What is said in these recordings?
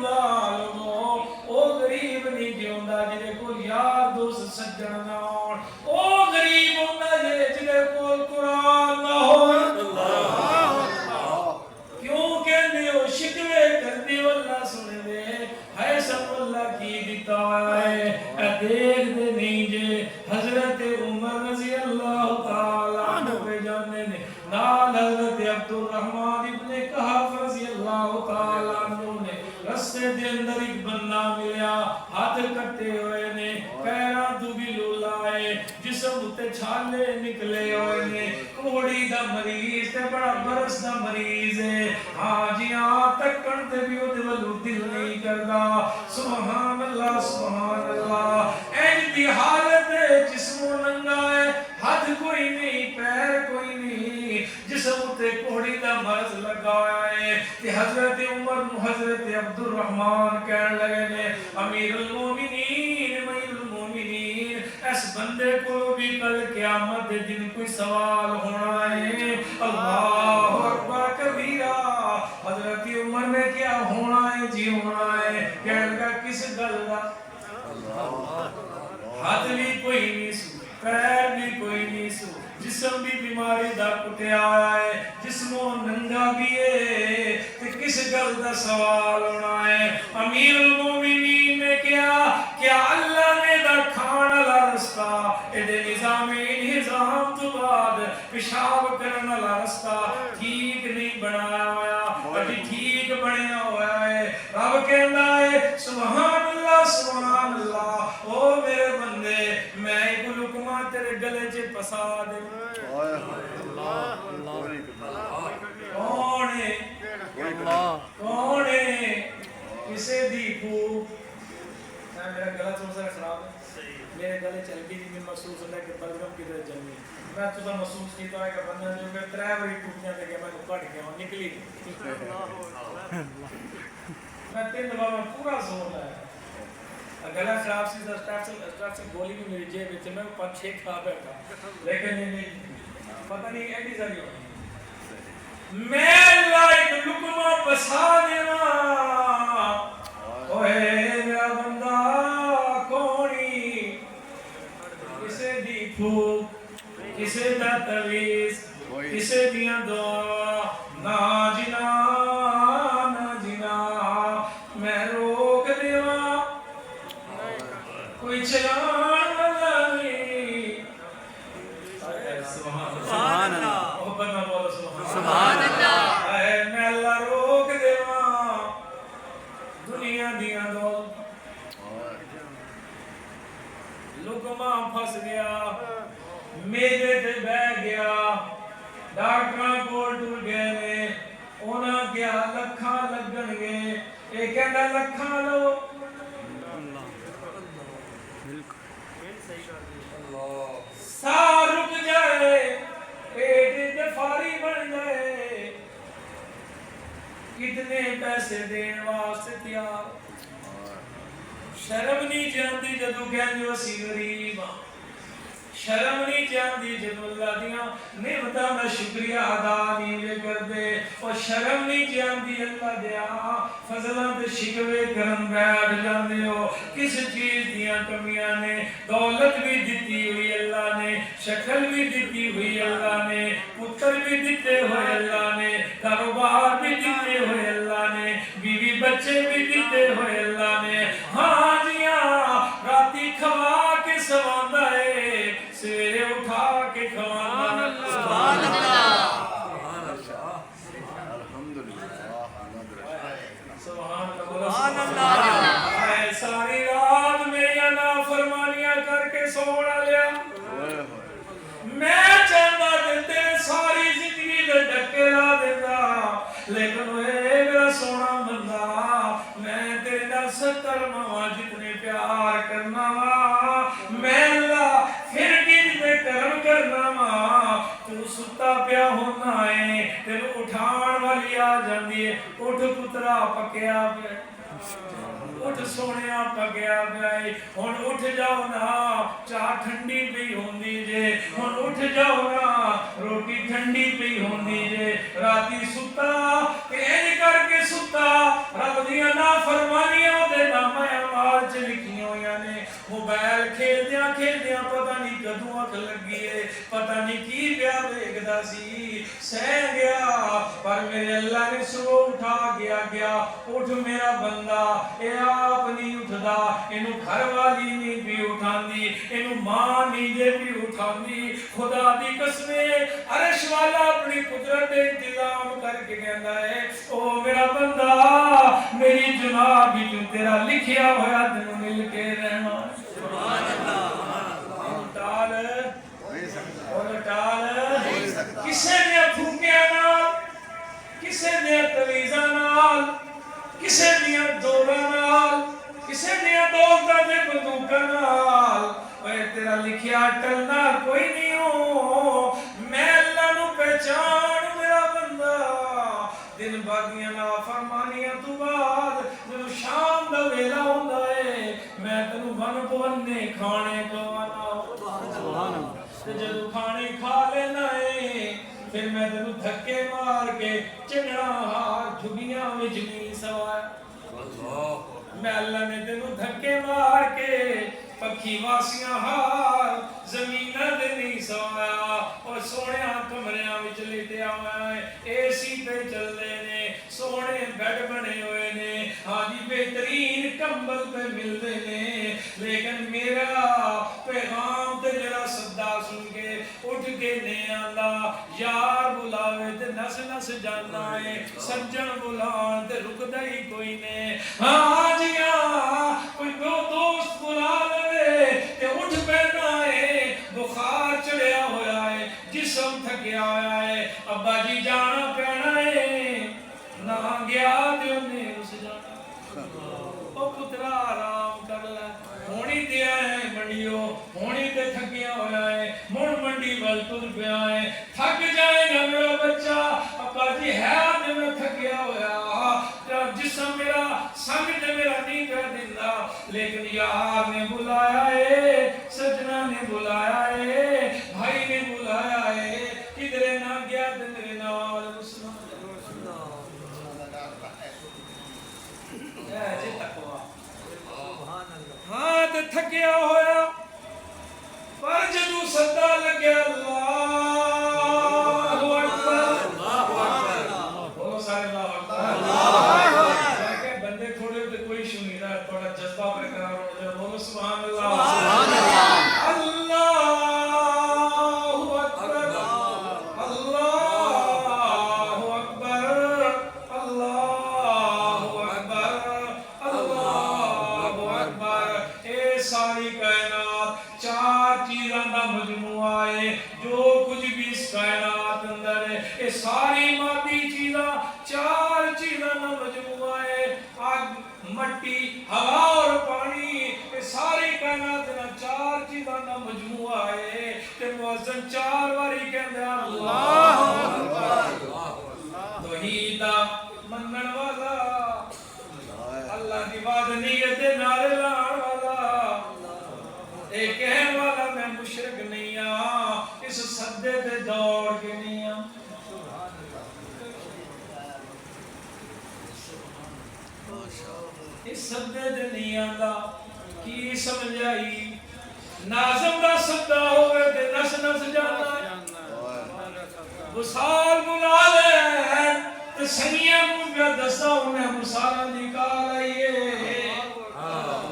لوگو او غریب نہیں جیوندا جدے کول یار دوست سجن نہ ہون او غریب ہوندا جدے کول قرآن نہ ہوئے کیوں کہندے ہو شکوے کردے ہو اللہ سنے دے ہے سب اللہ کی دیتا ہے اے دیکھ دے نہیں جے حضرت عمر رضی اللہ تعالیٰ عنہ پہ جانے نے نال حضرت عبد الرحمن ابن کہف رضی اللہ تعالیٰ عنہ نے رستے دے اندر ایک بندہ ملیا ہاتھ کٹے ہوئے نے پیران تو بھی لولائے جسم تے چھالے نکلے ہوئے نے کوڑی دا مریض تے بڑا برس دا مریض ہے ہاں جی ہاں تکن تے بھی وہ دل نہیں کردا سبحان اللہ سبحان اللہ این دی حالت جسم ننگا ہے ہاتھ کوئی نہیں پیر کوئی نہیں جسم تے کوڑی دا مرض لگایا ہے کہ حضرت عمر حضرت عبد الرحمن کہنے لگے نے امیر المومنین امیر المومنین اس بندے کو بھی کل قیامت دن کوئی سوال ہونا ہے اللہ اکبر کبیرہ حضرت عمر نے کیا ہونا ہے جی ہونا ہے کہنے لگا کس گل دا ہاتھ بھی کوئی نہیں سو پیر بھی کوئی نہیں سو جسم بھی بیماری دا کٹیا آیا ہے جسموں ننگا بھی ہے کہ کس گل دا سوال ہونا ہے امیر المومنین نے کیا اللہ نے دا کھانا لا رستہ ایڈے نظام انہضام تو بعد پیشاب کرنا لا رستہ ٹھیک نہیں بنایا ہوا ابھی ٹھیک بنیا ہوا ہے رب کہنا ہے سبحان اللہ او میرے بندے میں ایک لقمہ تیرے گلے چے پسا دے کون ہے کسے دی بھوک میرا گلہ تھوڑا سا خراب ہے میرے گلے چل گئی جی میں محسوس ہوتا ہے کہ بلغم کی طرح جلنی میں تو محسوس کیتا ہے کہ بندہ جو میں ترائے بڑی ٹوٹیاں دے گیا میں کو کٹ گیا ہوں نکلی میں 3 دفعہ میں پورا زور لایا گلہ خراب سی اسٹاف سے گولی بھی میری جیب میں میں 5-6 کھا بیٹھا لیکن پتہ نہیں ایڈی ساری ہوئی میں اللہ ایک لقمہ پسا دینا اوہ میرا بندہ کونی کسے دی پھوک کسے دا تویز کسے دیاں دعا نا جنا میں روک دیوا کوئی چلان والا نہیں سبحان اللہ محبت نہ بولو سبحان اللہ اے میں اللہ روک دیوا دنیا دیاں دو لقمہ پھس گیا میدے تے بہ گیا ڈاکٹراں کول ٹر گئے نے انہاں کیا لکھاں لگن گے اے کہندا لکھاں لو سا رک جائے پیٹ جفاری بن جائے کتنے پیسے دین واسطے تیار شرم نہیں جاندی جدو کہندے ہو سی غریب شرم نہیں جاندی جدو اللہ دیاں نعمتاں دا شکریہ ادا نہیں کردے اور شرم نہیں جاندی اللہ دیا فضلاں تے شکوے کرن بیٹھ جاندے ہو کس چیز دیاں کمیاں نے دولت بھی دتی ہوئی اللہ نے شکل بھی دتی ہوئی اللہ نے پتر بھی دتے ہوئے اللہ نے کاروبار بھی دتے ہوئے اللہ نے بیوی بچے بھی دتے ہوئے اللہ نے ہاں جیاں راتی کھوا کے سواندا ہے سویرے اٹھا کے کھوانا سبحان اللہ سبحان اللہ ساری رات میری نافرمانیاں کر کے سونا لیا میں چاہتا دیتے ساری زندگی دے ڈکے لا دیتا لیکن اے میرا سونا بندہ میں تیرے نال 70 ماں جتنے پیار کرنا میں اللہ پھر دن میں کرم کرنا ماں تو ستا پیا ہونا ہے تیرے اٹھان والی آ جاندی ہے اٹھ پترا پکیا پہ اٹھ سونیا پگیا گئے ہن اٹھ جاؤ نا چاہ ٹھنڈی پئی ہوندی جے ہن اٹھ جاؤ نا روٹی ٹھنڈی پئی ہوندی جے راتی ستا تے انج کر کے ستا رب دیاں نافرمانیاں اکھ لگی ہے پتہ نہیں کی پیا ویکھدا سی سہ گیا پر میرے اللہ نے سو اٹھا گیا اٹھ میرا بندہ اے آپ نہیں اٹھدا اینو گھر والی نہیں بھی اٹھاندی اینو ماں نہیں جے بھی اٹھاندی خدا دی قسم عرش والا اپنی قدرت انتظام کر کے کہندا ہے او میرا بندہ میری جناب بھی تیرا لکھیا ہوا تینوں مل کے رہنا سبحان اللہ ٹال اور ٹال کسے نے پھوکیا نال کسے نے تویزاں نال کسے نے دوڑاں نال کسے نے دوستاں تے بندوقاں نال اے تیرا لکھیا ٹلنا کوئی نہیں ہو میں اللہ نو پہچان میرا بندہ دن باغیاں نافرمانیاں تو بعد جدوں شام دا ویلا ہوندا ہے میں تینوں ون پونے کھانے کھوانا سبحان اللہ تے جدوں کھانے کھا لینا ہے پھر میں تینوں دھکے مار کے چنگڑا ہار جھگیاں وچ نہیں سوایا میں اللہ نے تینوں دھکے مار کے پکھی واسیاں ہار زمینہ دے نہیں سوایا اور سونے کمریاں وچ لیٹیا ہوا ہے اے سی پہ چل دے نے سونے بیڈ بنے ہوئے نے ہاں جی بہترین کمبل پہ مل دے نے لیکن میرا پیغام تے میرا صدا سن کے اٹھ کے نہیں آندا یار بلاوے تے نس نس جانا ہے سجن بلان تے رکدا ہی کوئی نہیں ہاں جی ہاں کوئی دوست بلا لے تے اٹھ پینا ہے بخار چڑھیا ہوا ہے جسم تھکیا ہوا ہے ابا جی جانا پینا ہے نہ گیا تے انہیں اس جانا او پترا آرام کر لے ہونی دیا ہے منڈیو ہونی تے تھکیا ہوا ہے مڑ منڈی ول تر پیا ہے تھک جائے گا میرا بچہ ابا جی ہے تے میں تھکیا ہوا جسم میرا سنگ تے میرا نہیں کر دیندا لیکن یار نے بلایا ہے سجنا نے بلایا ہے بھائی نے بلایا ہے کدھر نہ گیا تے میرے نال جی تقوی ہاں تے تھکیا ہویا پر جدوں صدا لگیا اللہ اکبر بولو سارے اللہ اکبر کہ بندے تھوڑے تے کوئی ایشو نہیں رہا تھوڑا جذبہ برقرار ہو جائے بولو سبحان اللہ سبحان اللہ اللہ اکبر اللہ اکبر اللہ اکبر اللہ اکبر اے ساری کائنات چار چیزاں دا مجموعہ ہے جو کچھ بھی اس کائنات اندر ہے یہ ساری مادی چیزاں چار چیزاں دا مجموعہ ہے آگ مٹی ہوا اور پانی یہ ساری کائنات دا چار چیزاں دا مجموعہ ہے تے مؤذن چار باری کہندے اللہ توحید منن والا اللہ دی وحدانیت دے نعرے لانے والا اے کہنے والا میں مشرک نہیں ہاں اس صدے تے دوڑ کے نہیں ہاں اس صدے تے نہیں آندا کی سمجھائی ناظم دا صدا ہوئے تے نس نس جانا وصال بلا لے تے سنگیاں مونگا دستا انہیں مسالہ نکال آئیے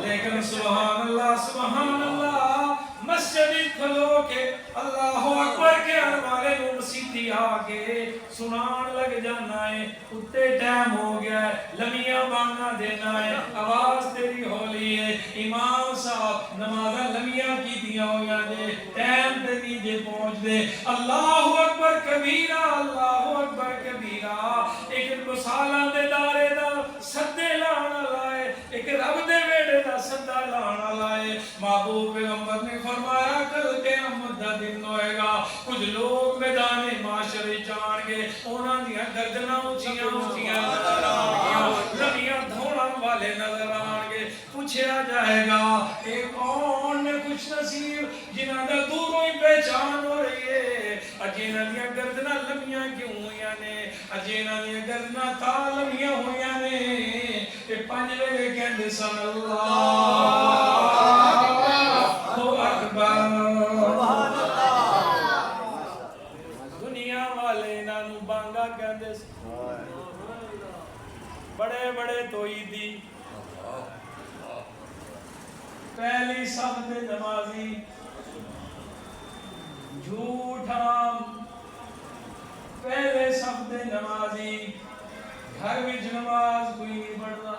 لیکن سبحان اللہ مسجد کھلو کے اللہ اکبر کے ہمارے نو مسیحی آگے سنان لگ جانا ہے اتے ٹائم ہو گیا ہے لمیاں بانگا دینا ہے آواز تیری ہولی ہے امام صاحب نمازہ لمیاں کی دیا ہو گیا دے ٹائم تے نیجے پہنچ دے اللہ اکبر کبیرہ اللہ اکبر کبیرہ ایک مسالہ دے دارے دا صدے لانا لائے ایک رب دے ویڑے دا صدہ لانا لائے محبوب پیغمبر نے فرمایا کل قیامت دا دن ہوئے گا کچھ لوگ میدان معاشرے جان گے انہاں دیاں گردناں اونچیاں اونچیاں نظر آن گیا لمیاں دھوڑن والے نظر آن گے پوچھا جائے گا اے کون نے کچھ نصیب جنہاں دا دوروں ہی پہچان ہو رہی ہے اجینہ دیاں گردناں لمیاں کیوں ہویاں نے اجینہ دیاں گردناں تا لمیاں ہویاں نے کہ پنج ویلے کہندے سن اللہ اکبر بڑے توئی دی پہلی صف دے نمازی جھوٹا پہلے صف دے نمازی گھر وچ نماز کوئی نہیں پڑھدا